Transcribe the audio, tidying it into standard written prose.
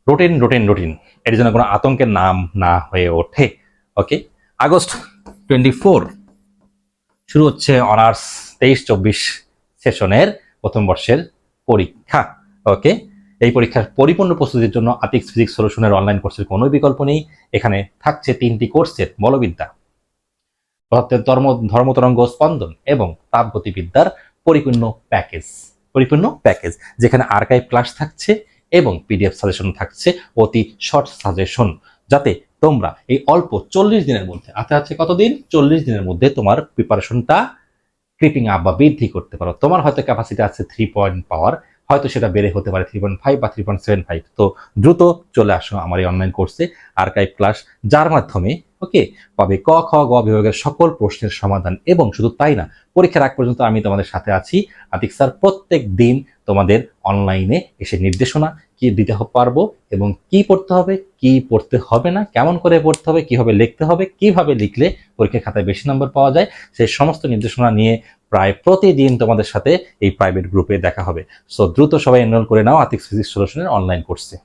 Routine routine routine, এর জন্য কোনো আতঙ্কের নাম না হয়ে ওঠে। ওকে, আগস্ট 24 শুরু হচ্ছে অনার্স 23-24 সেশনের প্রথম বর্ষের পরীক্ষা। ওকে, এই পরীক্ষার পরিপূর্ণ প্রস্তুতির জন্য আতিক্স ফিজিক্স সলিউশনের অনলাইন কোর্সের কোনো বিকল্প নেই। এখানে থাকছে 3টি কোর্সের বলবিদ্যা, ধর্মতরঙ্গ স্পন্দন এবং তাপগতিবিদ্যার পরিপূর্ণ প্যাকেজ, যেখানে আর্কাইভ ক্লাস থাকছে এবং পিডিএফ সাজেশন থাকছে, অতি শর্ট সাজেশন, যাতে তোমরা এই অল্প 40 দিনের মধ্যে, আছে কতদিন, 40 দিনের মধ্যে তোমার প্রিপারেশনটা ক্রিপিং আপ বা বৃদ্ধি করতে পারো। তোমার হয়তো ক্যাপাসিটি আছে 3 পয়েন্ট পাওয়ার, হয়তো সেটা বেড়ে হতে পারে 3.5 বা 3.75। তো দ্রুত চলে আসো আমার এই অনলাইন কোর্সে, আর্কাইভ ক্লাস, যার মাধ্যমে ওকে পাবে ক খ গ বিভাগের সকল প্রশ্নের সমাধান। এবং শুধু তাই না, পরীক্ষার আগ পর্যন্ত আমি তোমাদের সাথে আছি। আতিক স্যার প্রত্যেক দিন তোমাদের অনলাইনে এসে নির্দেশনা কি দিতে পারবো, এবং কি পড়তে হবে, কি পড়তে হবে না, কেমন করে পড়তে হবে, কিভাবে লিখতে হবে, কিভাবে লিখলে পরীক্ষার খাতায় বেশি নম্বর পাওয়া যায়, সেই সমস্ত নির্দেশনা নিয়ে প্রায় প্রতিদিন তোমাদের সাথে এই প্রাইভেট গ্রুপে দেখা হবে। সো দ্রুত সবাই এনরোল করে নাও আতিক ফিজিক্স সলিউশনের অনলাইন কোর্সে।